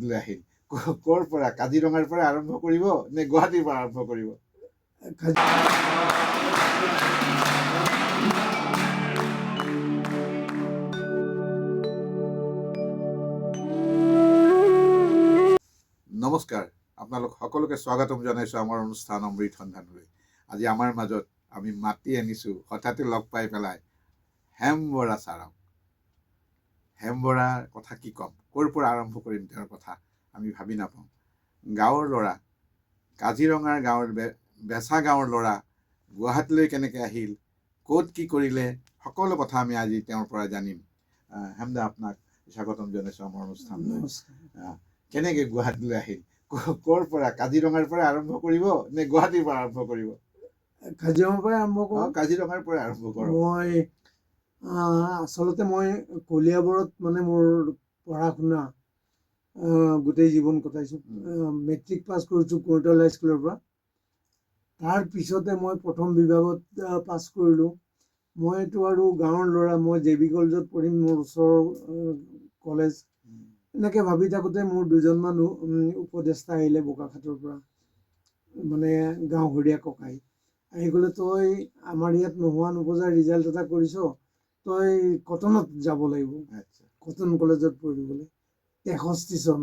গুৱাহাটীলৈ আহিল ক'ৰ পৰা কাজিৰঙাৰ পৰা আৰম্ভ কৰিব নে গুৱাহাটীৰ পৰা আৰম্ভ কৰিব? নমস্কাৰ, আপোনালোক সকলোকে স্বাগতম জনাইছোঁ আমাৰ অনুষ্ঠান অমৃত সন্ধানলৈ। আজি আমাৰ মাজত আমি মাতি আনিছোঁ হঠাতে লগ পাই পেলাই হেম বৰা ছাৰক। হেম বৰাৰ কথা কি ক'ম, ক'ৰ পৰা আৰম্ভ কৰিম তেওঁৰ কথা আমি ভাবি নাপাওঁ। গাঁৱৰ ল'ৰা, কাজিৰঙাৰ গাঁৱৰ বেচা গাঁৱৰ ল'ৰা গুৱাহাটীলৈ কেনেকৈ আহিল, ক'ত কি কৰিলে, সকলো কথা আমি আজি তেওঁৰ পৰা জানিম। হেমদা, আপোনাক স্বাগতম জনাইছোঁ আমাৰ অনুষ্ঠানলৈ। কেনেকৈ গুৱাহাটীলৈ আহিল, ক'ৰ পৰা কাজিৰঙাৰ পৰা আৰম্ভ কৰিব নে গুৱাহাটীৰ পৰা আৰম্ভ কৰিব? কাজিৰঙাৰ পৰাই আৰম্ভ কৰোঁ। কাজিৰঙাৰ পৰা আৰম্ভ কৰোঁ। মই আচলতে মই কলিয়াবৰত মানে মোৰ পঢ়া শুনা গোটেই জীৱন কটাইছোঁ। মেট্ৰিক পাছ কৰিছোঁ কৈৰিতল হাইস্কুলৰ পৰা। তাৰ পিছতে মই প্ৰথম বিভাগত পাছ কৰিলোঁ। মইতো আৰু গাঁৱৰ ল'ৰা, মই জে বি কলেজত পঢ়িম, মোৰ ওচৰৰ কলেজ। এনেকৈ ভাবি থাকোঁতে মোৰ দুজনমান উপদেষ্টা আহিলে বোকাখাটৰ পৰা, মানে গাঁওঘৰীয়া ককাই। আহি ক'লে, তই আমাৰ ইয়াত নোহোৱা নোপোজা ৰিজাল্ট এটা কৰিছ, তই কটনত যাব লাগিব, কটন কলেজত পঢ়িবলৈ। 63 চন।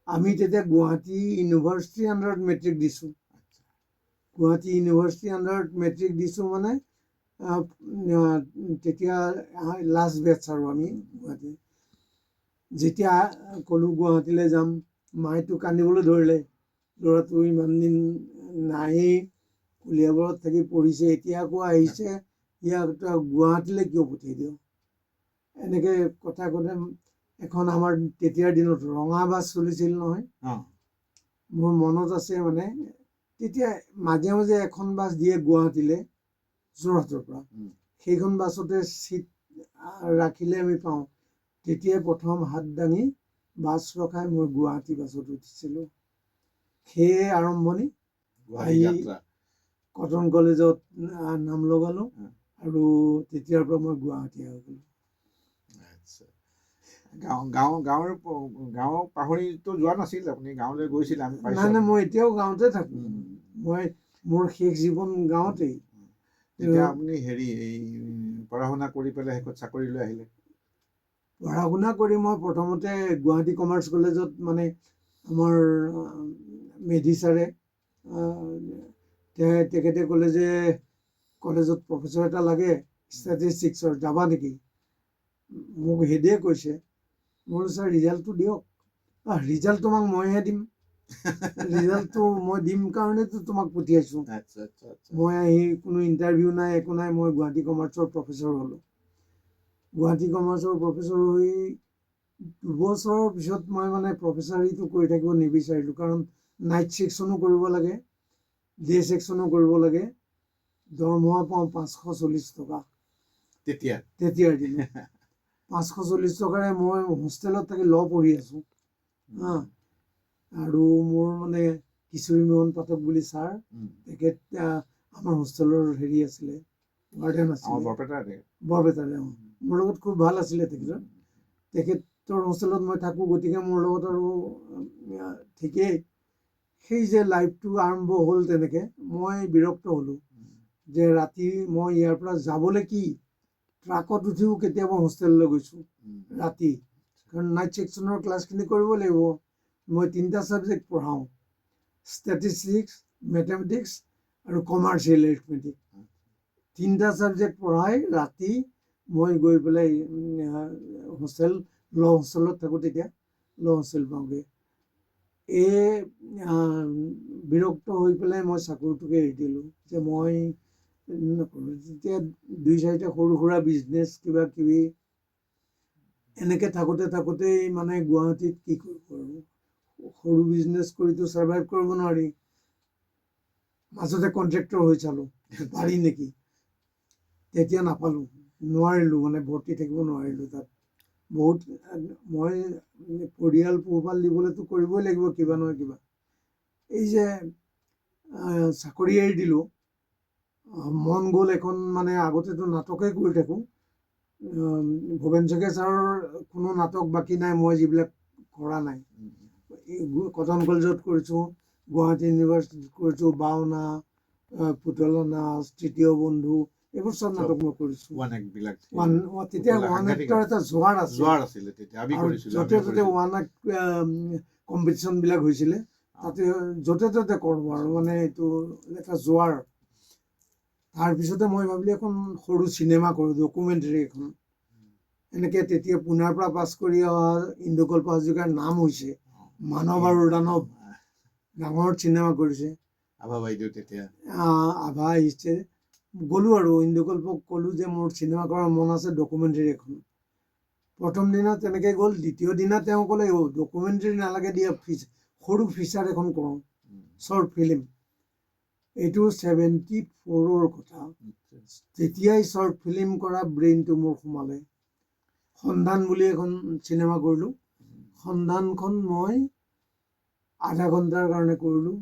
আমি তেতিয়া গুৱাহাটী ইউনিভাৰ্চিটিৰ আণ্ডাৰত মেট্ৰিক দিছোঁ। গুৱাহাটী ইউনিভাৰ্চিটিৰ আণ্ডাৰত মেট্ৰিক দিছোঁ মানে তেতিয়া লাষ্ট বেটছ আৰু আমি গুৱাহাটী। যেতিয়া ক'লোঁ গুৱাহাটীলৈ যাম, মায়েতো কান্দিবলৈ ধৰিলে, ল'ৰাটো ইমান দিন নায়েই, কলিয়াবৰত থাকি পঢ়িছে, এতিয়া আকৌ আহিছে, ইয়াক গুৱাহাটীলৈ কিয় পঠিয়াই দিয়? এনেকৈ কথা ক'লে। এখন আমাৰ তেতিয়াৰ দিনত ৰঙা বাছ চলিছিল নহয়, মোৰ মনত আছে। মানে তেতিয়া মাজে মাজে এখন বাছ দিয়ে গুৱাহাটীলৈ যোৰহাটৰ পৰা, সেইখন বাছতে চিট ৰাখিলে আমি পাওঁ। তেতিয়াই প্ৰথম হাত দাঙি বাছ ৰখাই মই গুৱাহাটী বাছত উঠিছিলোঁ। সেয়ে আৰম্ভণি। আহি কটন কলেজত নাম লগালোঁ আৰু তেতিয়াৰ পৰা মই গুৱাহাটী হৈ গ'লোঁ। গাঁও পাহৰিতো যোৱা নাছিল আপুনি, গাঁৱলৈ গৈছিল? আমি নাই নাই, মই এতিয়াও গাঁৱতে থাকোঁ। মোৰ শেষ জীৱন গাঁৱতেই। তেতিয়া আপুনি পঢ়া শুনা কৰি পেলাই শেষত চাকৰিলৈ আহিলে? পঢ়া শুনা কৰি মই প্ৰথমতে গুৱাহাটী কমাৰ্চ কলেজত, মানে আমাৰ মেধি ছাৰে, তেখেতে ক'লে যে কলেজত প্ৰফেচৰ এটা লাগে ষ্টেটিষ্টিক্সৰ, যাবা নেকি? মোক হেডে কৈছে। মই বোলো, ছাৰ ৰিজাল্টটো দিয়ক। ৰিজাল্ট তোমাক মইহে দিম, ৰিজাল্টটো মই দিম কাৰণেতো তোমাক পঠিয়াইছোঁ। মই আহি কোনো ইণ্টাৰভিউ নাই, একো নাই, মই গুৱাহাটী কমাৰ্চৰ প্ৰফেচৰ হ'লোঁ। গুৱাহাটী কমাৰ্চৰ প্ৰফেচৰ হৈ 2 বছৰৰ পিছত মই মানে প্ৰফেচাৰীটো কৰি থাকিব নিবিচাৰিলোঁ, কাৰণ নাইট ছেকশ্যনো কৰিব লাগে, ডে ছেকশ্যনো কৰিব লাগে। দৰমহা পাওঁ 540 টকা তেতিয়াৰ দিনত। 540 টকাৰে মই হোষ্টেলত থাকি ল পঢ়ি আছোঁ। আৰু মোৰ মানে কিশোৰী মোহন পাঠক বুলি ছাৰ, তেখেত আমাৰ হোষ্টেলৰ আছিলে, ৱাৰ্ডেন আছিলে, বৰপেটাৰে। মোৰ লগত খুব ভাল আছিলে তেখেতৰ হোষ্টেলত মই থাকোঁ, গতিকে মোৰ লগত আৰু ঠিকেই। সেই যে লাইফটো আৰম্ভ হ'ল তেনেকৈ, মই বিৰক্ত হ'লোঁ যে ৰাতি মই ইয়াৰ পৰা যাবলৈ কি, ট্ৰাকত উঠিও কেতিয়াবা হোষ্টেললৈ গৈছোঁ ৰাতি, কাৰণ নাইট ছেকশ্যনৰ ক্লাছখিনি কৰিব লাগিব। মই 3টা ছাবজেক্ট পঢ়াওঁ, ষ্টেটিষ্টিক্স, মেথমেটিক্স আৰু কমাৰ্চিয়েল এৰিথমেটিক। 3টা ছাবজেক্ট পঢ়াই ৰাতি মই গৈ পেলাই হোষ্টেল, ল হোষ্টেলত থাকোঁ তেতিয়া, ল হোষ্টেল পাওঁগৈ। বিৰক্ত হৈ পেলাই মই চাকৰিটোকে এৰি দিলোঁ, যে মই নকৰোঁ। তেতিয়া 2-4টা সৰু সুৰা বিজনেছ কিবা কিবি এনেকৈ থাকোঁতেই মানে গুৱাহাটীত কি কৰিব আৰু, সৰু বিজনেছ কৰিতো ছাৰ্ভাইভ কৰিব নোৱাৰি। মাজতে কণ্ট্ৰেক্টৰ হৈ চালোঁ, পাৰি নেকি, তেতিয়া নাপালোঁ, নোৱাৰিলোঁ, মানে ভৰ্তি থাকিব নোৱাৰিলোঁ তাত। বহুত মই পৰিয়াল পোহপাল দিবলৈতো কৰিবই লাগিব কিবা নহয় কিবা। এই যে চাকৰি এৰি দিলোঁ, মন গ'ল এখন, মানে আগতেতো নাটকেই কৰি থাকোঁ, ভূপেন শইকীয়া ছাৰৰ কোনো নাটক বাকী নাই মই যিবিলাক কৰা নাই। কটন কলেজত কৰিছোঁ, গুৱাহাটী ইউনিভাৰ্চিটিত কৰিছোঁ, বাওনা, পুতলা নাচ, তৃতীয় বন্ধু, এইবোৰ চব নাটক মই কৰিছোঁ। ওৱান এক্টবিলাক তেতিয়া ওৱান এক্টৰ এটা জোৱাৰ আছিল জোৱাৰ আছিলে তেতিয়া আমি আৰু কৰিছিলোঁ য'তে ত'তে ওৱান এক্ট কম্পিটিশ্যনবিলাক হৈছিলে, তাতে য'তে ত'তে কৰোঁ আৰু মানে এইটো এটা জোৱাৰ। তাৰপিছতে মই ভাবিলোঁ এখন সৰু চিনেমা কৰোঁ, ডকুমেণ্টাৰী এখন। এনেকৈ তেতিয়া পুনাৰ পৰা পাছ কৰি অহা ইন্দুকল্প হাজৰিকাৰ নাম হৈছে মানৱ আৰু দানৱ, ডাঙৰ চিনেমা কৰিছে। আভা বাইদেউ তেতিয়া আভা আহিছে, গ'লোঁ আৰু ইন্দুকল্পক ক'লোঁ যে মোৰ চিনেমা কৰাৰ মন আছে, ডকুমেণ্টাৰী এখন। প্ৰথম দিনা তেনেকৈ গ'ল। দ্বিতীয় দিনা তেওঁ ক'লে ডকুমেণ্টাৰী নালাগে দিয়া, সৰু ফিচাৰ এখন কৰোঁ, শ্বৰ্ট ফিল্ম। এইটো 74ৰ কথা। তেতিয়াই শ্বৰ্ট ফিল্ম কৰা ব্ৰেইনটো মোৰ সোমালে। সন্ধান বুলি এখন চিনেমা কৰিলোঁ। সন্ধানখন মই আধা ঘণ্টাৰ কাৰণে কৰিলোঁ।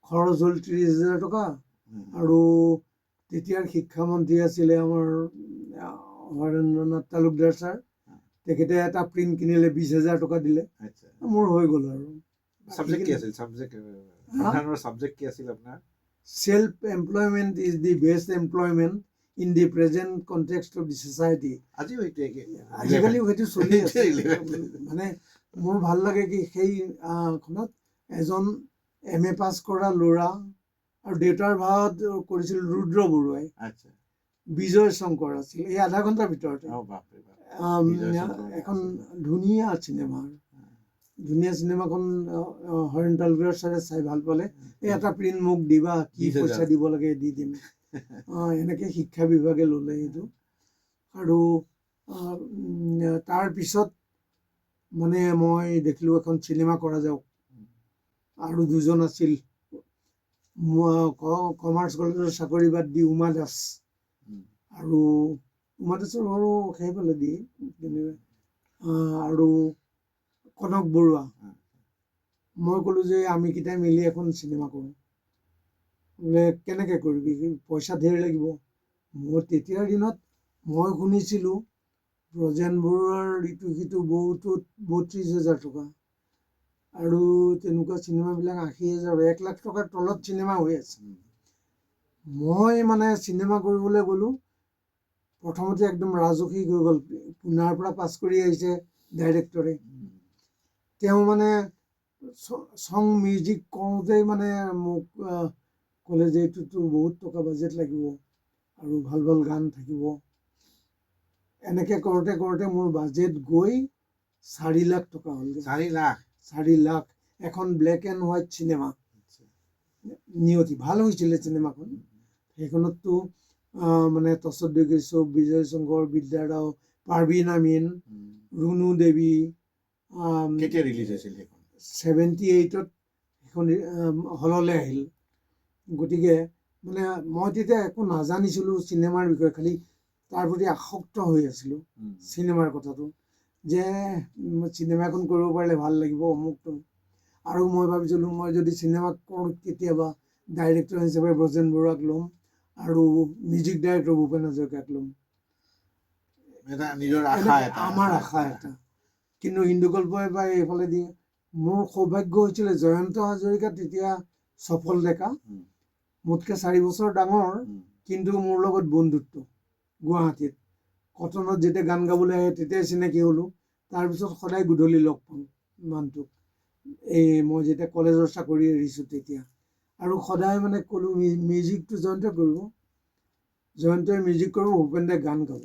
খৰচ হ'ল 30,000 টকা। আৰু তেতিয়াৰ শিক্ষামন্ত্ৰী আছিলে আমাৰ হৰেন্দ্ৰনাথ তালুকদাৰ ছাৰ। তেখেতে এটা প্ৰিণ্ট কিনিলে, 20,000 টকা দিলে, মোৰ হৈ গ'ল আৰু। ছাবজেক্ট কি আছিল? ছাবজেক্ট কি আছিল আপোনাৰ? Self employment is the best employment in the present context of the society. আজিকালি সেইটো চলি আছে। মানে মোৰ ভাল লাগে কি সেই খনত এজন MA পাছ কৰা ল'ৰা আৰু দেউতাৰ ভাৱত কৰিছিল ৰুদ্ৰ বৰুৱাই, বিজয় শংকৰ আছিল। এই আধা ঘণ্টাৰ ভিতৰতে এখন ধুনীয়া চিনেমা। ধুনীয়া চিনেমাখন হৰেণ তালুকদাৰ ছাৰে চাই ভাল পালে। এই এটা প্ৰিণ্ট মোক দিবা, কি পইচা দিব লাগে দি দিম। এনেকৈ শিক্ষা বিভাগে ল'লে সেইটো। আৰু তাৰপিছত মানে মই দেখিলোঁ এখন চিনেমা কৰা যাওক। আৰু দুজন আছিল, কমাৰ্চ কলেজৰ চাকৰি বাদ দি উমা দাস, আৰু উমা দাসৰ ঘৰো সেইফালে দিয়ে, আৰু কনক বৰুৱা। মই ক'লোঁ যে আমি কেইটাই মিলি এখন চিনেমা কৰোঁ। বোলে কেনেকৈ কৰিবি, পইচা ধেৰ লাগিব। মই তেতিয়াৰ দিনত মই শুনিছিলোঁ ব্ৰজেন বৰুৱাৰ ইটো সিটো বহুতো 32,000 টকা, আৰু তেনেকুৱা চিনেমাবিলাক 80,000, 1 লাখ টকাৰ তলত চিনেমা হৈ আছে। মই মানে চিনেমা কৰিবলৈ গ'লোঁ। প্ৰথমতে একদম ৰাজসিক হৈ গ'ল। পুনাৰ পৰা পাছ কৰি আহিছে ডাইৰেক্টৰে। তেওঁ মানে চং মিউজিক কৰোঁতেই মানে মোক ক'লে যে এইটোতো বহুত টকা বাজেট লাগিব আৰু ভাল ভাল গান থাকিব। এনেকৈ কৰোঁতে কৰোঁতে মোৰ বাজেট গৈ 4 লাখ টকা হ'লগৈ। 4 লাখ। এখন ব্লেক এণ্ড হোৱাইট চিনেমা, নিয়তি ভাল হৈছিলে চিনেমাখন। সেইখনততো মানে তছত দেগেশ্বৰ, বিজয় শংকৰ, বিদ্যা ৰাও, পাৰভিন আমিন, ৰুণু দেৱী। কেতিয়া ৰিলিজ হৈছিল সেইখন? 78ত সেইখন হললৈ আহিল। গতিকে মানে মই তেতিয়া একো নাজানিছিলোঁ চিনেমাৰ বিষয়ে, খালি তাৰ প্ৰতি আসক্ত হৈ আছিলোঁ চিনেমাৰ কথাটো, যে চিনেমা এখন কৰিব পাৰিলে ভাল লাগিব অমুক তমুক। আৰু মই ভাবিছিলোঁ মই যদি চিনেমা কৰোঁ কেতিয়াবা ডাইৰেক্টৰ হিচাপে ব্ৰজেন বৰুৱাক ল'ম আৰু মিউজিক ডাইৰেক্টৰ ভূপেন হাজৰিকাক ল'ম। আমাৰ আশা এটা। কিন্তু ইন্দুকল্পই বা এইফালে দিয়ে। মোৰ সৌভাগ্য হৈছিলে জয়ন্ত হাজৰিকা তেতিয়া সফল ডেকা, মোতকৈ 4 বছৰ ডাঙৰ, কিন্তু মোৰ লগত বন্ধুত্ব। গুৱাহাটীত কটনত যেতিয়া গান গাবলৈ আহে তেতিয়াই চিনাকি হ'লোঁ। তাৰপিছত সদায় গধূলি লগ পাওঁ মানুহটোক, এই মই যেতিয়া কলেজৰ চাকৰি এৰিছোঁ তেতিয়া। আৰু সদায় মানে ক'লোঁ মিউজিকটো জয়ন্তই কৰিব, জয়ন্তই মিউজিক কৰিব, ভূপেনদাই গান গাব।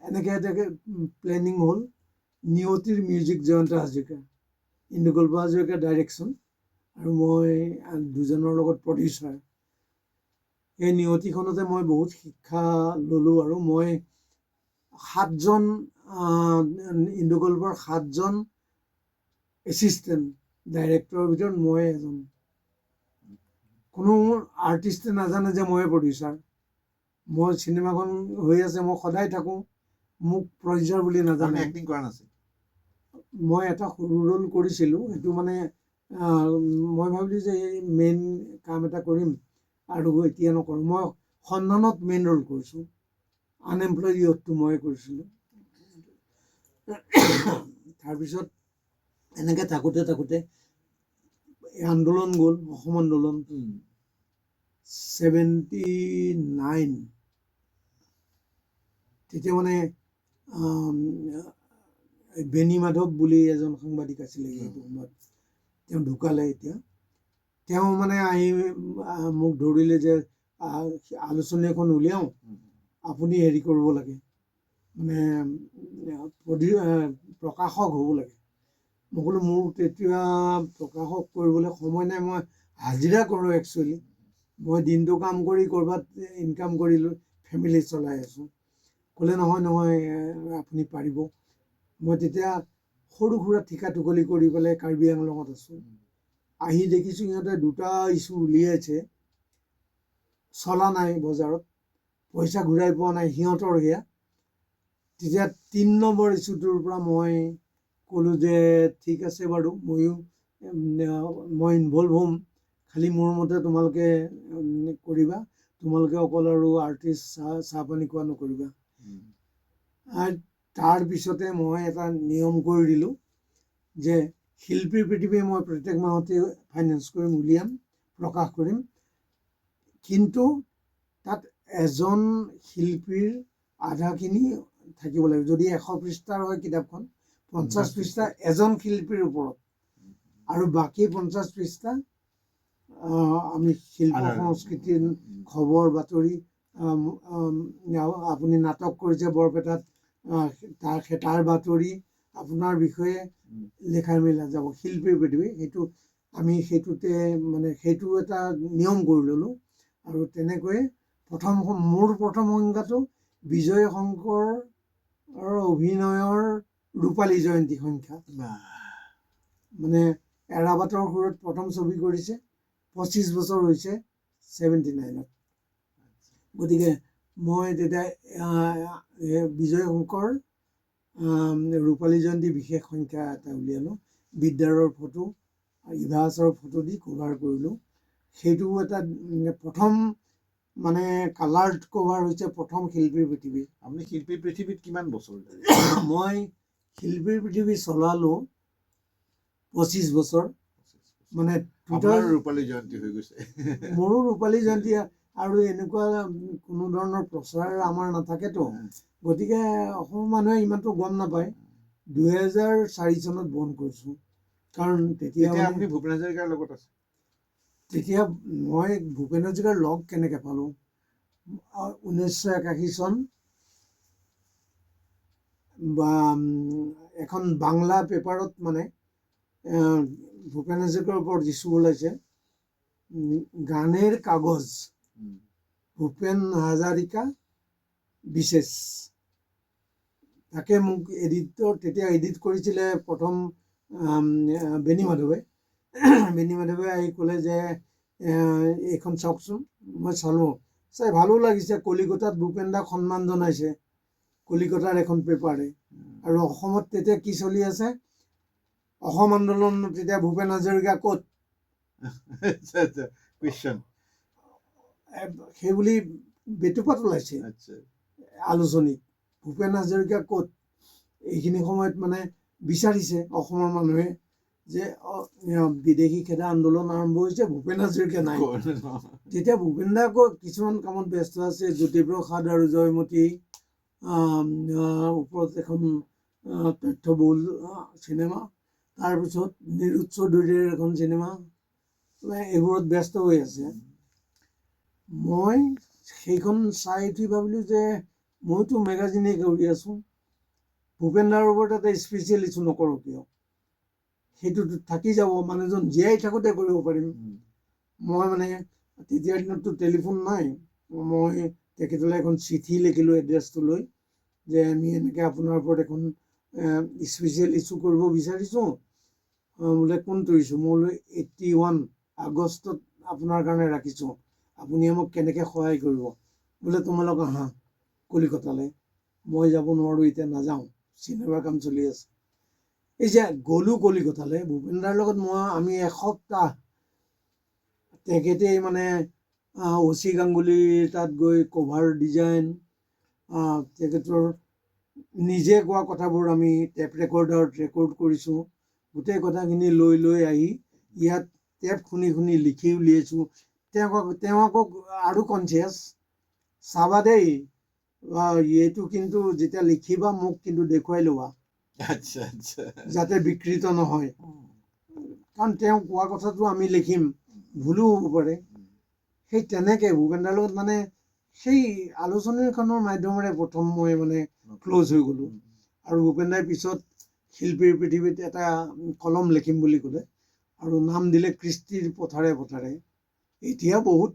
এনেকৈ প্লেনিং হ'ল। নিয়তিৰ মিউজিক জয়ন্ত হাজৰিকা, ইন্দুকল্প হাজৰিকা ডাইৰেকশ্যন, আৰু মই দুজনৰ লগত প্ৰডিউচাৰ। এই নিয়তিখনতে মই বহুত শিক্ষা ল'লোঁ। আৰু মই 7জন ইন্দুকল্পৰ 7জন এছিষ্টেণ্ট ডাইৰেক্টৰৰ ভিতৰত মই এজন। কোনো আৰ্টিষ্টে নাজানে যে ময়ে প্ৰডিউচাৰ। মই চিনেমাখন হৈ আছে, মই সদায় থাকোঁ, মোক প্ৰডিউচাৰ বুলি নাজানে। এক্টিং কৰা নাছিল? মই এটা সৰু ৰোল কৰিছিলোঁ। সেইটো মানে মই ভাবিলোঁ যে এই মেইন কাম এটা কৰিম আৰু এতিয়া নকৰোঁ। মই সন্ধানত মেইন ৰোল কৰিছোঁ। আনএমপ্লয়ড ইয়থটো মই কৰিছিলোঁ। তাৰপিছত এনেকৈ থাকোঁতে এই আন্দোলন গ'ল, অসম আন্দোলন 79। তেতিয়া মানে বেণী মাধৱ বুলি এজন সাংবাদিক আছিলে সেইটো সময়ত, তেওঁ ঢুকালে এতিয়া। তেওঁ মানে আহি মোক ধৰিলে যে আলোচনী এখন উলিয়াওঁ, আপুনি হেৰি কৰিব লাগে, মানে প্ৰকাশক হ'ব লাগে। মই ক'লো মোৰ তেতিয়া প্ৰকাশক কৰিবলৈ সময় নাই, মই হাজিৰা কৰোঁ একচুৱেলি, মই দিনটো কাম কৰি ক'ৰবাত ইনকাম কৰি লৈ ফেমিলি চলাই আছোঁ। ক'লে নহয় আপুনি পাৰিব। মই তেতিয়া সৰু সুৰা ঠিকা টুকলি কৰি পেলাই কাৰ্বি আংলঙত আছোঁ। আহি দেখিছোঁ সিহঁতে 2টা ইছ্যু উলিয়াইছে, চলা নাই বজাৰত, পইচা ঘূৰাই পোৱা নাই সিহঁতৰ সেয়া। তেতিয়া 3 নম্বৰ ইছ্যুটোৰ পৰা মই ক'লোঁ যে ঠিক আছে বাৰু, মই ইনভলভ হ'ম, খালি মোৰ মতে তোমালোকে কৰিবা, তোমালোকে অকল আৰু আৰ্টিষ্ট চাহ পানী খোৱা নকৰিবা। তাৰপিছতে মই এটা নিয়ম কৰি দিলোঁ যে শিল্পীৰ পৃথিৱী মই প্ৰত্যেক মাহতে ফাইনেন্স কৰিম, উলিয়াম, প্ৰকাশ কৰিম, কিন্তু তাত এজন শিল্পীৰ আধাখিনি থাকিব লাগিব। যদি 100 পৃষ্ঠাৰ হয় কিতাপখন, 50 পৃষ্ঠা এজন শিল্পীৰ ওপৰত, আৰু বাকী 50 পৃষ্ঠা আমি শিল্প সংস্কৃতিৰ খবৰ বাতৰি, আপুনি নাটক কৰিছে বৰপেটাত, তাৰ বাতৰি, আপোনাৰ বিষয়ে লেখাই মেলা যাব। শিল্পীৰ পৃথিৱী সেইটো আমি সেইটোতে মানে সেইটো এটা নিয়ম কৰি ল'লোঁ। আৰু তেনেকৈ মোৰ প্ৰথম সংখ্যাটো বিজয় শংকৰৰ অভিনয়ৰ ৰূপালী জয়ন্তী সংখ্যা। মানে এৰাবাটৰ সুৰত প্ৰথম ছবি কৰিছে, 25 বছৰ হৈছে 79ত। গতিকে মই তেতিয়া বিজয় শংকৰ ৰূপালী জয়ন্তী বিশেষ সংখ্যা এটা উলিয়ালোঁ, বিদ্যাৰৰ ফটো, ইভাছৰ ফটো দি কভাৰ কৰিলোঁ। সেইটো এটা প্ৰথম মানে কালাৰ্ড কভাৰ হৈছে প্ৰথম শিল্পীৰ পৃথিৱী। আপুনি শিল্পীৰ পৃথিৱীত কিমান বছৰ? মই শিল্পীৰ পৃথিৱী চলালোঁ 25 বছৰ। মানে ৰূপালী জয়ন্তী হৈ গৈছে। মোৰো ৰূপালী জয়ন্তী, আৰু এনেকুৱা কোনো ধৰণৰ প্ৰচাৰ আমাৰ নাথাকেতো, গতিকে অসমৰ মানুহে ইমানটো গম নাপায়। 2004 চনত বন্ধ কৰিছোঁ, কাৰণ তেতিয়া আপুনি ভূপেন হাজৰিকাৰ লগত আছে। তেতিয়া মই ভূপেন হাজৰিকাৰ লগ কেনেকৈ পালোঁ? 1981 চন বা এখন বাংলা পেপাৰত মানে ভূপেন হাজৰিকাৰ ওপৰত ইছ্যু ওলাইছে, গানেৰ কাগজ, ভূপেন হাজাৰিকা বিশেষ। তাকে মোক তেতিয়া এডিট কৰিছিলে প্ৰথম বেণী মাধৱে। বেণী মাধৱে আহি ক'লে যে এইখন চাওকচোন। মই চালোঁ, চাই ভালো লাগিছে, কলিকতাত ভূপেন দাক সন্মান জনাইছে, কলিকতাৰ এখন পেপাৰে। আৰু অসমত তেতিয়া কি চলি আছে? অসম আন্দোলন, তেতিয়া ভূপেন হাজৰিকা ক'ত? সেইবুলি বেটুপাত ওলাইছে আলোচনীত, ভূপেন হাজৰিকা ক'ত? এইখিনি সময়ত মানে বিচাৰিছে অসমৰ মানুহে যে বিদেশী খেদা আন্দোলন আৰম্ভ হৈছে, ভূপেন হাজৰিকা নাই। তেতিয়া ভূপেন দা আকৌ কিছুমান কামত ব্যস্ত আছে, জ্যোতিপ্ৰসাদ আৰু জয়মতী ওপৰত এখন তথ্যবহুল চিনেমা, তাৰপিছত নিৰুৎ চৌধুৰীৰ এখন চিনেমা, এইবোৰত ব্যস্ত হৈ আছে। মই সেইখন চাই উঠি ভাবিলোঁ যে মইতো মেগাজিনে কৰি আছোঁ, ভূপেন দাৰ ওপৰত এটা স্পেচিয়েল ইছ্যু নকৰোঁ কিয়? সেইটোতো থাকি যাব, মানুহজন জীয়াই থাকোঁতে কৰিব পাৰিম। মই মানে তেতিয়াৰ দিনততো টেলিফোন নাই, মই তেখেতলৈ এখন চিঠি লিখিলোঁ এড্ৰেছটো লৈ, যে আমি এনেকৈ আপোনাৰ ওপৰত এখন স্পেচিয়েল ইছ্যু কৰিব বিচাৰিছোঁ। বোলে কোনটো ইছ্যু? মই বোলো 81 আগষ্টত আপোনাৰ কাৰণে ৰাখিছোঁ, আপুনি মোক কেনেকৈ সহায় কৰিব? বোলে তোমালোক আহা কলিকতালৈ। মই যাব নোৱাৰোঁ, এতিয়া নাযাওঁ, চিনেমাৰ কাম চলি আছে। এই যে গ'লোঁ কলিকতালৈ, ভূপেন দাৰ লগত আমি এসপ্তাহ, তেখেতেই মানে অচি গাংগুলীৰ তাত গৈ কভাৰ ডিজাইন, তেখেতৰ নিজে কোৱা কথাবোৰ আমি টেপ ৰেকৰ্ডাৰত ৰেকৰ্ড কৰিছোঁ, গোটেই কথাখিনি লৈ লৈ আহি ইয়াত টেপ শুনি শুনি লিখি উলিয়াইছোঁ। তেওঁ আকৌ আৰু কনচিয়াছ, চাবা দেই এইটো কিন্তু যেতিয়া লিখিবা মোক কিন্তু দেখুৱাই ল'বা, আচ্ছা আচ্ছা যাতে বিকৃত নহয়। কাৰণ তেওঁ কোৱা কথাটো আমি লিখিম, ভুলো হ'ব পাৰে। সেই তেনেকৈ ভূপেন দাৰ লগত মানে সেই আলোচনীখনৰ মাধ্যমেৰে প্ৰথম মই মানে ক্ল'জ হৈ গ'লোঁ। আৰু ভূপেন দাই পিছত শিল্পীৰ পৃথিৱীত এটা কলম লিখিম বুলি ক'লে আৰু নাম দিলে কৃষ্টিৰ পথাৰে পথাৰে। এতিয়া বহুত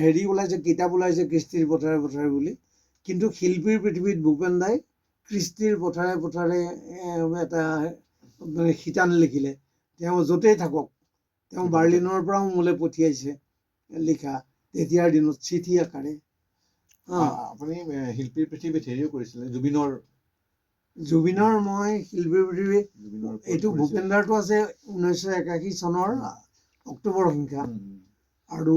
হেৰি ওলাইছে, কিতাপ ওলাইছে কৃষ্টিৰ পথাৰে পথাৰে বুলি, কিন্তু শিল্পীৰ পৃথিৱীত ভূপেন দাই কৃষ্টিৰ পথাৰে পথাৰে এটা মানে শিতান লিখিলে। তেওঁ য'তেই থাকক, তেওঁ বাৰ্লিনৰ পৰাও মোলৈ পঠিয়াইছে লিখা, তেতিয়াৰ দিনত চিঠি আকাৰে। আপুনি শিল্পীৰ পৃথিৱীত হেৰিও কৰিছিলে, জুবিনৰ মই শিল্পীৰ পৃথিৱী, এইটো ভূপেন দাৰটো আছে 1981 চনৰ অক্টোবৰ সংখ্যা, আৰু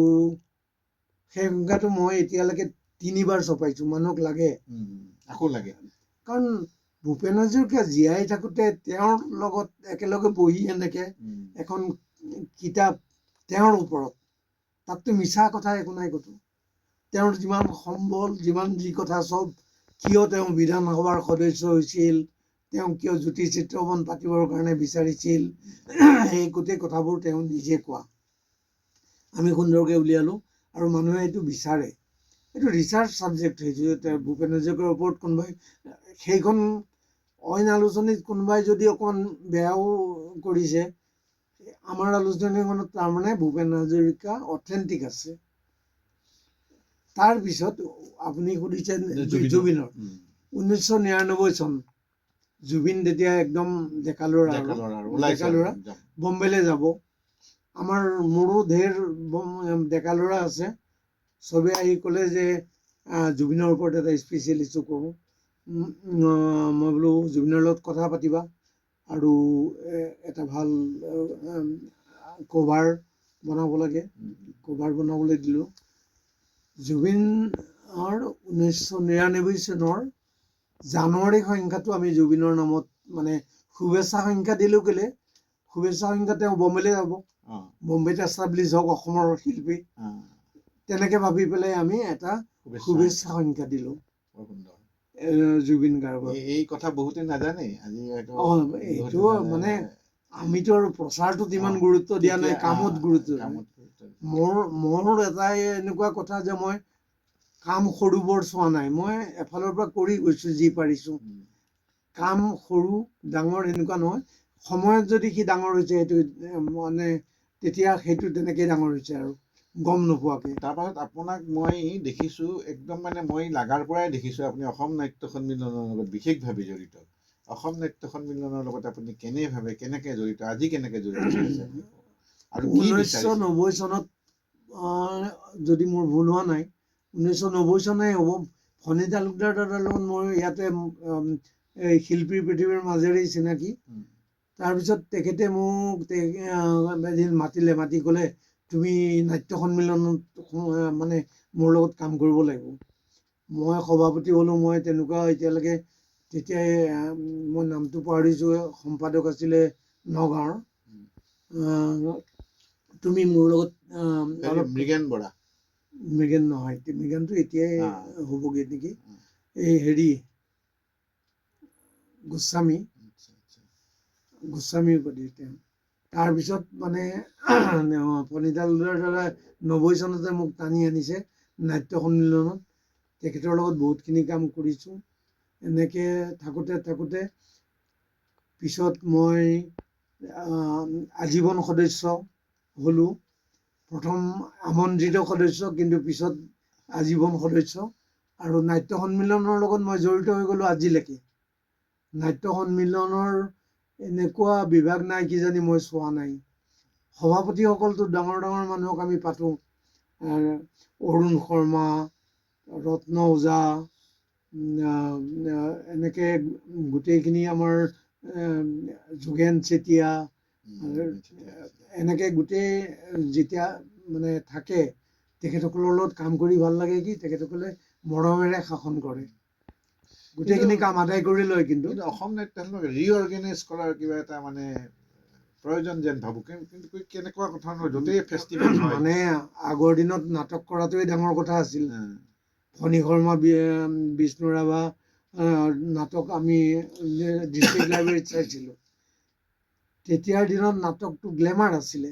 সেই সংখ্যাটো মই এতিয়ালৈকে 3 বাৰ ছপাইছোঁ। মানুহক লাগে, আকৌ লাগে, কাৰণ ভূপেন হাজৰিকা জীয়াই থাকোঁতে তেওঁৰ লগত একেলগে বহি এনেকে এখন কিতাপ তেওঁৰ ওপৰত, তাততো মিছা কথা একো নাই ক'তো। তেওঁৰ যিমান সম্বল, যিমান যি কথা চব, কিয় তেওঁ বিধানসভাৰ সদস্য হৈছিল, তেওঁ কিয় জ্যোতি চিত্ৰবন পাতিবৰ কাৰণে বিচাৰিছিল, সেই গোটেই কথাবোৰ তেওঁ নিজে কোৱা। আমি সুন্দৰকৈ উলিয়ালোঁ আৰু মানুহে এইটো বিচাৰে। এইটো ৰিচাৰ্চ ছাবজেক্ট হৈছে। ভূপেন হাজৰিকাৰ ওপৰত কোনোবাই সেইখন অইন আলোচনীত কোনোবাই যদি অকণ বেয়াও কৰিছে, আমাৰ আলোচনীখনত তাৰমানে ভূপেন হাজৰিকা অথেণ্টিক আছে। তাৰপিছত আপুনি সুধিছে জুবিনৰ 1999 চন, জুবিন তেতিয়া একদম ডেকা ল'ৰা বম্বেলৈ যাব। মোৰো ঢেৰ ডেকা ল'ৰা আছে, চবে আহি ক'লে যে জুবিনৰ ওপৰত এটা স্পেচিয়েল ইছ্যু কৰোঁ। মই বোলো জুবিনৰ লগত কথা পাতিবা আৰু এটা ভাল কভাৰ বনাব লাগে, কভাৰ বনাবলৈ দিলোঁ। জুবিনৰ 1999 চনৰ জানুৱাৰী সংখ্যাটো আমি জুবিনৰ নামত মানে শুভেচ্ছা সংখ্যা দিলোঁ। কেলে শুভেচ্ছা সংখ্যা, তেওঁ বম্বেলৈ যাব, বম্বেত এষ্টাব্লিছ হওক অসমৰ শিল্পী, তেনেকৈ ভাবি পেলাই আমি এটা শুভেচ্ছা সংখ্যা দিলোঁ জুবিন গাৰ্গৰ। এই কথা বহুতে নাজানে আজি। এইটো মানে আমিতো আৰু প্ৰচাৰটোত ইমান গুৰুত্ব দিয়া নাই, কামত গুৰুত্ব। মোৰ এটাই এনেকুৱা কথা যে মই কাম সৰু বৰ চোৱা নাই, মই এফালৰ পৰা কৰি গৈছোঁ যি পাৰিছোঁ। কাম সৰু ডাঙৰ এনেকুৱা নহয়, সময়ত যদি সি ডাঙৰ হৈছে সেইটো মানে তেতিয়া সেইটো তেনেকেই ডাঙৰ হৈছে আৰু গম নোপোৱাকৈ। তাৰপাছত আপোনাক মই দেখিছোঁ একদম মানে মই লাগাৰ পৰাই দেখিছোঁ আপুনি অসম নাট্য সন্মিলনৰ লগত বিশেষভাৱে জড়িত। অসম নাট্য সন্মিলনৰ লগত আপুনি কেনেকৈ জড়িত, আজি কেনেকৈ জড়িত হৈছে আৰু 1990 চনত, যদি মোৰ ভুল হোৱা নাই 1990 চনেই হ'ব, ফণী তালুকদাৰ দাদাৰ লগত মই ইয়াতে এই শিল্পীৰ পৃথিৱীৰ মাজেৰেই চিনাকি। তাৰপিছত তেখেতে মোক এদিন মাতি ক'লে তুমি নাট্য সন্মিলনত মানে মোৰ লগত কাম কৰিব লাগিব। মই সভাপতি হ'লোঁ। মই তেনেকুৱা এতিয়ালৈকে, তেতিয়াই মই নামটো পাহৰিছোঁ, সম্পাদক আছিলে নগাঁৱৰ। তুমি মোৰ লগত মৃগেন বৰা, মৃগেন নহয়, মৃগেনটো এতিয়াই হ'বগৈ নেকি, এই হেৰি গোস্বামী উপাধি তেওঁ। তাৰপিছত মানে ফণী তালুকদাৰ দ্বাৰা 90 চনতে মোক টানি আনিছে নাট্য সন্মিলনত। তেখেতৰ লগত বহুতখিনি কাম কৰিছোঁ। এনেকৈ থাকোঁতে পিছত মই আজীৱন সদস্য হ'লোঁ। প্ৰথম আমন্ত্ৰিত সদস্য, কিন্তু পিছত আজীৱন সদস্য। আৰু নাট্য সন্মিলনৰ লগত মই জড়িত হৈ গ'লোঁ আজিলৈকে। নাট্য সন্মিলনৰ এনেকুৱা বিভাগ নাই কিজানি মই চোৱা নাই। সভাপতিসকলতো ডাঙৰ ডাঙৰ মানুহক আমি পাতোঁ, অৰুণ শৰ্মা, ৰত্ন ওজা, এনেকৈ গোটেইখিনি আমাৰ যোগেন চেতিয়া, এনেকৈ গোটেই যেতিয়া মানে থাকে, তেখেতসকলৰ লগত কাম কৰি ভাল লাগে। কি তেখেতসকলে মৰমেৰে শাসন কৰে। গোটেইখিনি কাম আদায় কৰি লয়। কিন্তু কিন্তু অসম নাট্যখনক ৰিঅৰ্গেনাইজ কৰাৰ কিবা এটা মানে প্ৰয়োজন যেন ভাবোঁ। কিন্তু কেনেকুৱা ধৰণৰ য'তেই ফেষ্টিভেল হয় মানে আগৰ দিনত নাটক কৰাটোৱে ডাঙৰ কথা আছিল। উম, ফণী শৰ্মা, বিষ্ণু ৰাভা নাটক আমি ডিষ্ট্ৰিক্ট লাইব্ৰেৰীত চাইছিলোঁ। তেতিয়াৰ দিনত নাটকটো গ্লেমাৰ আছিলে।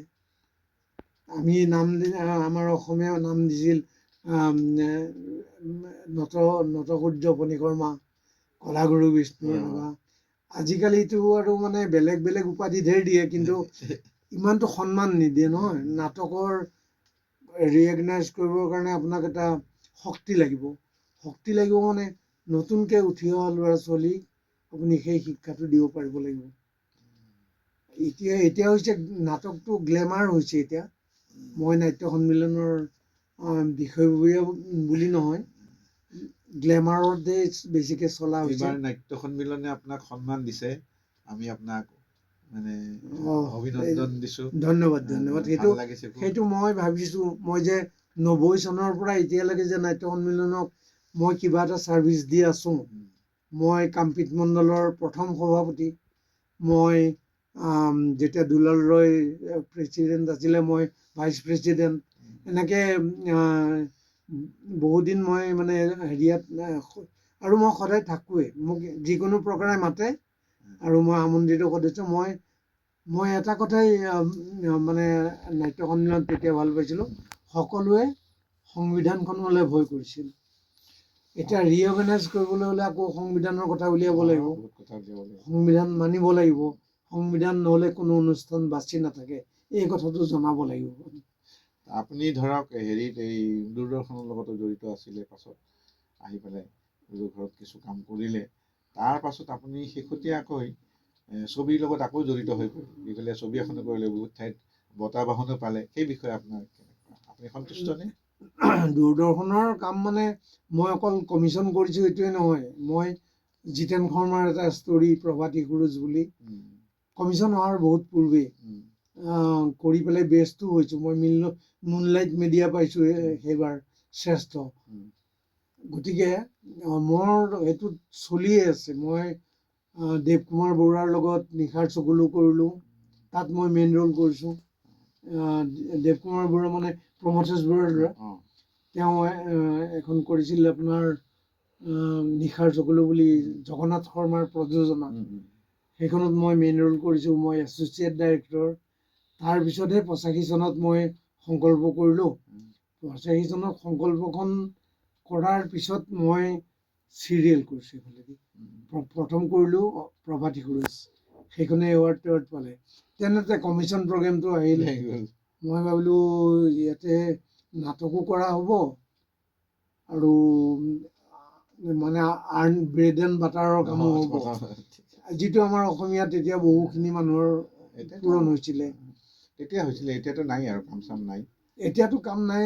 আমি আমাৰ অসমীয়া নাম দিছিল নটসূৰ্য, ফণী শৰ্মা, কলাগুৰু বিষ্ণু ৰাভা। আজিকালিতো আৰু মানে বেলেগ বেলেগ উপাধি ঢেৰ দিয়ে, কিন্তু ইমানটো সন্মান নিদিয়ে নহয়। নাটকৰ ৰিকগনাইজ কৰিবৰ কাৰণে আপোনাক এটা শক্তি লাগিব। শক্তি লাগিব মানে নতুনকৈ উঠি অহা ল'ৰা ছোৱালীক আপুনি সেই শিক্ষাটো দিব পাৰিব লাগিব। এতিয়া হৈছে নাটকটো গ্লেমাৰ হৈছে। এতিয়া মই নাট্য সন্মিলনৰ বিষয়ববীয়া বুলি নহয়, গ্লেমাৰতে বেছিকৈ চলা হৈছে। এইবাৰ নাট্য সন্মিলনে আপোনাক সন্মান দিছে, আমি আপোনাক মানে অভিনন্দন দিছোঁ। ধন্যবাদ ধন্যবাদ। ভাল লাগিছে খুব। সেইটো মই ভাবিছোঁ, মই যে 90 চনৰ পৰা এতিয়ালৈকে যে নাট্য সন্মিলনক মই কিবা এটা ছাৰ্ভিচ দি আছোঁ। মই কামপিত মণ্ডলৰ প্ৰথম সভাপতি। মই যেতিয়া দুলাল ৰয় প্ৰেচিডেণ্ট আছিলে, মই ভাইচ প্ৰেচিডেণ্ট। এনেকৈ বহুদিন মই মানে হেৰিয়াত, আৰু মই সদায় থাকোঁৱেই। মোক যিকোনো প্ৰকাৰে মাতে আৰু মই আমন্ত্ৰিত সদস্য। মই এটা কথাই মানে নাট্য সন্মিলনত তেতিয়া ভাল পাইছিলোঁ, সকলোৱে সংবিধানখনলৈ ভয় কৰিছিল। এতিয়া ৰিঅৰ্গেনাইজ কৰিবলৈ হ'লে আকৌ সংবিধানৰ কথা উলিয়াব লাগিব, সংবিধান মানিব লাগিব। সংবিধান নহ'লে কোনো অনুষ্ঠান বাচি নাথাকে, এই কথাটো জনাব লাগিব। আপুনি ধৰক হেৰিত এই দূৰদৰ্শনৰ লগতো জড়িত আছিলে, পাছত আহি পেলাই ঘৰত কিছু কাম কৰিলে। তাৰ পাছত আপুনি শেহতীয়াকৈ ছবিৰ লগত আকৌ জড়িত হৈ পৰিলে। দীঘলীয়া ছবি এখনো কৰিলে, বহুত ঠাইত বঁটা বাহনো পালে। সেই বিষয়ে আপোনাৰ কেনেকুৱা, আপুনি সন্তুষ্ট নে? দূৰদৰ্শনৰ কাম মানে মই অকল কমিশ্যন কৰিছোঁ এইটোৱে নহয়। মই জিতেন শৰ্মাৰ এটা ষ্টৰী প্ৰভাতী সুৰুজ বুলি কমিশ্যন হোৱাৰ বহুত পূৰ্বেই কৰি পেলাই বেষ্টো হৈছোঁ। মই মুনলাইট মিডিয়া পাইছোঁ সেইবাৰ শ্ৰেষ্ঠ। গতিকে মোৰ এইটোত চলিয়ে আছে। মই দেৱ কুমাৰ বৰুৱাৰ লগত নিশাৰ চকুলো কৰিলোঁ, তাত মই মেইন ৰোল কৰিছোঁ। দেৱ কুমাৰ বৰুৱা মানে প্ৰমথেশ বৰুৱাৰ ল'ৰা। তেওঁ এখন কৰিছিল আপোনাৰ নিশাৰ চকুলো বুলি, জগন্নাথ শৰ্মাৰ প্ৰযোজনা। সেইখনত মই মেইন ৰোল কৰিছোঁ, মই এছ'চিয়েট ডাইৰেক্টৰ। তাৰপিছতহে 85 চনত মই সংকল্প কৰিলোঁ। 85 চনত সংকল্পখন কৰাৰ পিছত মই চিৰিয়েল কৰিছোঁ। প্ৰথম কৰিলোঁ প্ৰভাতী সুৰুজ, সেইখনে এৱাৰ্ড পালে। তেনেতে কমিশ্যন প্ৰগ্ৰেমটো আহিল। মই ভাবিলোঁ ইয়াতে নাটকো কৰা হ'ব আৰু মানে ব্ৰেড এণ্ড বাটাৰৰ কামো হ'ব, যিটো আমাৰ অসমীয়াত তেতিয়া বহুখিনি মানুহৰ পূৰণ হৈছিলে। এতিয়াতো নাই আৰু কাম চাম নাই। এতিয়াতো কাম নাই।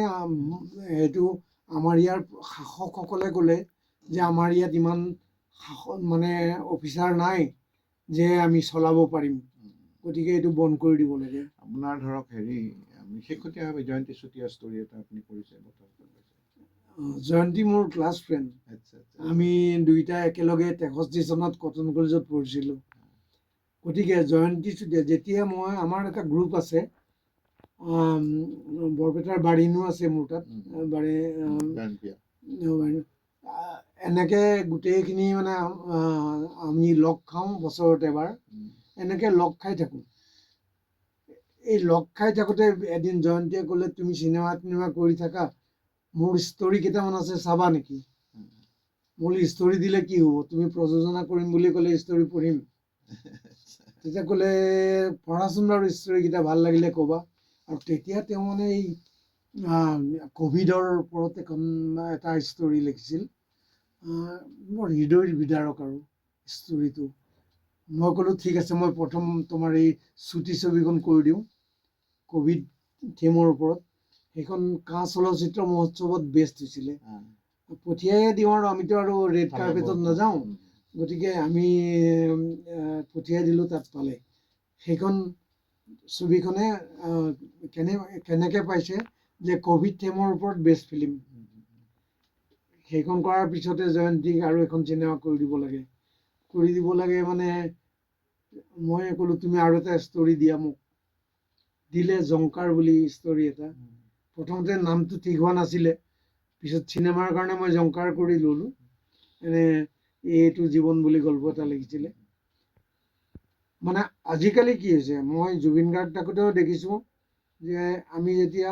এইটো আমাৰ ইয়াৰ শাসকসকলে ক'লে যে আমাৰ ইয়াত ইমান মানে অফিচাৰ নাই যে আমি চলাব পাৰিম, গতিকে এইটো বন্ধ কৰি দিব লাগে। আপোনাৰ ধৰক হেৰি, আমি শেহতীয়াভাৱে জয়ন্তী চুতীয়া ষ্টৰী এটা আপুনি কৰিছে। জয়ন্তী মোৰ ক্লাছ ফ্ৰেণ্ড। আমি দুইটা একেলগে 63 চনত কটন কলেজত পঢ়িছিলোঁ। গতিকে জয়ন্তী চুতীয়া, যেতিয়া আমাৰ এটা গ্ৰুপ আছে, বৰপেটাৰ বাৰীণো আছে মোৰ তাত, এনেকৈ গোটেইখিনি মানে আমি লগ খাওঁ বছৰত এবাৰ, এনেকৈ লগ খাই থাকোঁ। এই লগ খাই থাকোঁতে এদিন জয়ন্তীয়ে ক'লে, তুমি চিনেমা কৰি থাকা, মোৰ ষ্টৰী কেইটামান আছে, চাবা নেকি? মই ষ্টৰী দিলে কি হ'ব, তুমি প্ৰযোজনা কৰিম বুলি ক'লে ষ্টৰী পঢ়িম। তেতিয়া ক'লে, পঢ়াচোন বাৰু ষ্টৰীকেইটা, ভাল লাগিলে ক'বা। আৰু তেতিয়া তেওঁ মানে এই ক'ভিডৰ ওপৰত এটা ষ্টৰী লিখিছিল, বৰ হৃদয় বিদাৰক আৰু ষ্টৰীটো। মই ক'লোঁ ঠিক আছে, মই প্ৰথম তোমাৰ এই চুটি ছবিখন কৰি দিওঁ ক'ভিড থিমৰ ওপৰত। সেইখন কাঁ চলচ্চিত্ৰ মহোৎসৱত বেষ্ট হৈছিলে। পঠিয়াই দিওঁ আৰু আমিতো আৰু ৰেড কাৰ্পেটত নাযাওঁ, গতিকে আমি পঠিয়াই দিলোঁ, তাত পালে। সেইখন ছবিখনে কেনেকৈ পাইছে যে ক'ভিড থিমৰ ওপৰত বেষ্ট ফিল্ম। সেইখন কৰাৰ পিছতে জয়ন্তীক আৰু এখন চিনেমা কৰি দিব লাগে মানে মই ক'লো তুমি আৰু এটা ষ্টৰি দিয়া মোক, দিলে জংকাৰ বুলি ষ্টৰি এটা। প্ৰথমতে নামটো ঠিক হোৱা নাছিলে, পিছত চিনেমাৰ কাৰণে মই জংকাৰ কৰি ল'লো। এনে এইটো জীৱন বুলি গল্প এটা লিখিছিলে। মানে আজিকালি কি হৈছে, মই জুবিন গাৰ্গ থাকোঁতেও দেখিছোঁ যে আমি যেতিয়া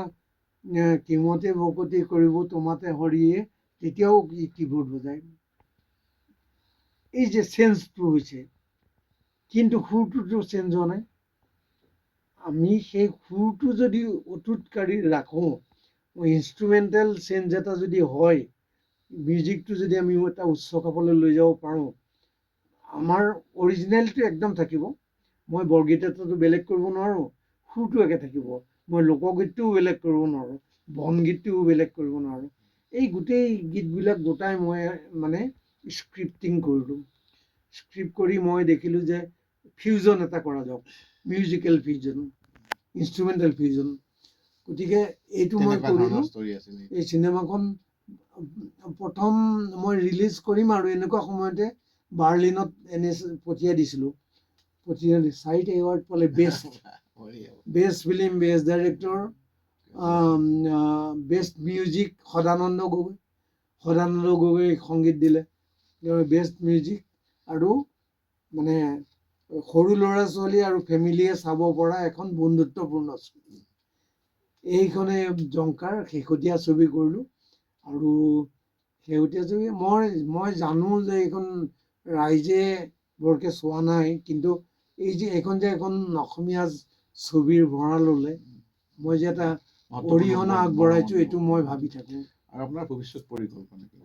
কিমতে ভকতি কৰিব তোমাতে হৰিয়ে, তেতিয়াও কীবোৰ্ড বজায়। এই যে চেঞ্জটো হৈছে, কিন্তু সুৰটোতো চেঞ্জ হোৱা নাই। আমি সেই সুৰটো যদি অটুট কৰি ৰাখোঁ, ইনষ্ট্ৰুমেণ্টেল চেঞ্জ এটা যদি হয়, মিউজিকটো যদি আমি এটা উচ্চ খাপলৈ লৈ যাব পাৰোঁ, আমাৰ অৰিজিনেলটো একদম থাকিব। মই বৰগীতটো বেলেগ কৰিব নোৱাৰোঁ, সুৰটো একে থাকিব। মই লোকগীতটোও বেলেগ কৰিব নোৱাৰোঁ, বনগীতটোও বেলেগ কৰিব নোৱাৰোঁ। এই গোটেই গীতবিলাক গোটাই মই মানে স্ক্ৰিপ্টিং কৰিলোঁ। স্ক্ৰিপ্ট কৰি মই দেখিলোঁ যে ফিউজন এটা কৰা যাওক, মিউজিকেল ফিউজন, ইনষ্ট্ৰুমেণ্টেল ফিউজন। গতিকে এইটো মই কৰিলোঁ। এই চিনেমাখন প্ৰথম মই ৰিলিজ কৰিম আৰু এনেকুৱা সময়তে বাৰ্লিনত এনে পঠিয়াই দিছিলোঁ। 4টা এৱাৰ্ড পালে, best film, best director, best music Sadananda Gogoi সংগীত দিলে, বেষ্ট মিউজিক, আৰু মানে সৰু ল'ৰা ছোৱালী আৰু ফেমিলিয়ে চাব পৰা এখন বন্ধুত্বপূৰ্ণ ছবি। এইখনে জংকাৰ শেহতীয়া ছবি কৰিলোঁ। আৰু শেহতীয়া ছবি মই জানো যে এইখন ৰাইজে বৰকৈ চোৱা নাই, কিন্তু এই যে এইখন যে এখন অসমীয়া ছবিৰ ভঁৰাললৈ মই যে এটা অৰিহণা আগবঢ়াইছোঁ, এইটো মই ভাবি থাকোঁ। আৰু আপোনাৰ ভৱিষ্যত পৰিকল্পনা কি?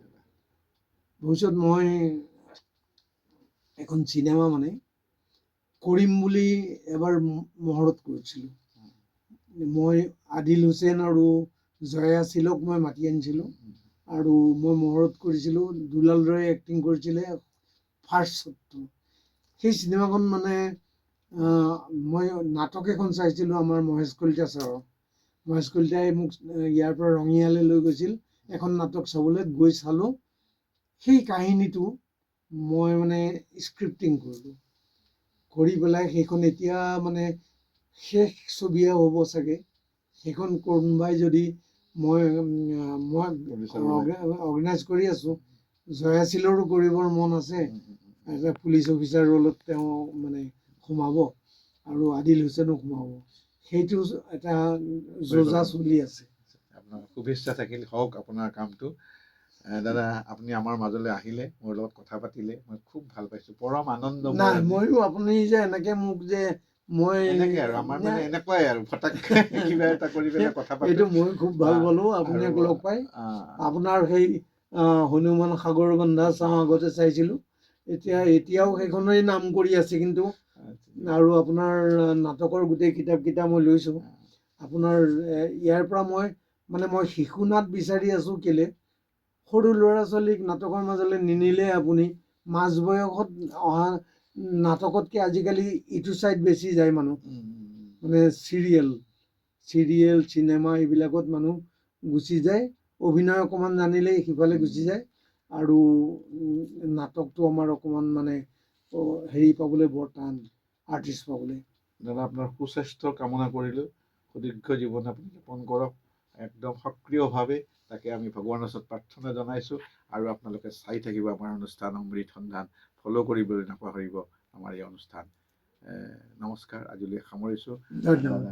ভৱিষ্যত মই এখন চিনেমা মানে কৰিম বুলি এবাৰ মহৰত কৰিছিলোঁ। মই আদিল হুছেইন আৰু জয়া চিলক মই মাতি আনিছিলোঁ, আৰু মই মহৰত কৰিছিলোঁ। দুলাল ৰয়ে এক্টিং কৰিছিলে ফাৰ্ষ্ট শ্বটটো। সেই চিনেমাখন মানে মই নাটক এখন চাইছিলোঁ আমাৰ মহেশ কলিতা ছাৰৰ। মহেশ কলিতাই মোক ইয়াৰ পৰা ৰঙিয়ালৈ লৈ গৈছিল এখন নাটক চাবলৈ, গৈ চালোঁ। সেই কাহিনীটো মই মানে স্ক্ৰিপ্টিং কৰিলোঁ, কৰি পেলাই সেইখন এতিয়া মানে শেষ ছবিয়ে হ'ব চাগে। সেইখন কোনোবাই যদি মই অৰ্গেনাইজ কৰি আছোঁ। জয়া চিলৰো কৰিবৰ মন আছে, এটা পুলিচ অফিচাৰ ৰোলত তেওঁ মানে সোমাব, আৰু আদিল হুছেইনো সোমাব। সেইটো এটা যোজা চলি আছে। আপোনাৰ শুভেচ্ছা থাকিল, হওক আপোনাৰ কামটো। দাদা, আপুনি আমাৰ মাজলৈ আহিলে, মোৰ লগত কথা পাতিলে, মই খুব ভাল পাইছোঁ, পৰম আনন্দ। নাই, ময়ো আপুনি যে এনেকে মোক যে মই এনেকে আৰু আমাৰ মানে এনেকুৱাই আৰু ফটাককে কিবা এটা কৰি পেলাই কথা পাতো। এইটো মই খুব ভাল পালোঁ আপোনাক লগ পাই। আপোনাৰ সেই হনুমান সাগৰ বন্ধা চাওঁ আগতে চাইছিলোঁ, এতিয়াও সেইখনেই নাম কৰি আছে। কিন্তু আৰু আপোনাৰ নাটকৰ গোটেই কিতাপকেইটা মই লৈছোঁ। আপোনাৰ ইয়াৰ পৰা মই শিশু নাট বিচাৰি আছোঁ। কেলে সৰু ল'ৰা ছোৱালীক নাটকৰ মাজলৈ নিনিলে আপুনি মাজ বয়সত অহা নাটকতকৈ আজিকালি ইটো ছাইড বেছি যায় মানুহ, মানে চিৰিয়েল চিনেমা এইবিলাকত মানুহ গুচি যায়। অভিনয় অকণমান জানিলেই সিফালে গুচি যায়, আৰু নাটকটো আমাৰ অকণমান মানে হেৰি পাবলৈ বৰ টান, আৰ্টিষ্ট পাবলৈ। দাদা, আপোনাৰ সুস্বাস্থ্য কামনা কৰিলোঁ, সুদীৰ্ঘ জীৱন আপুনি যাপন কৰক একদম সক্ৰিয়ভাৱে, তাকে আমি ভগৱানৰ ওচৰত প্ৰাৰ্থনা জনাইছোঁ। আৰু আপোনালোকে চাই থাকিব আমাৰ অনুষ্ঠান অমৃত সন্ধান, ফ'ল' কৰিবলৈ নাপাহৰিব আমাৰ এই অনুষ্ঠান। নমস্কাৰ, আজিলৈ সামৰিছোঁ। ধন্যবাদ।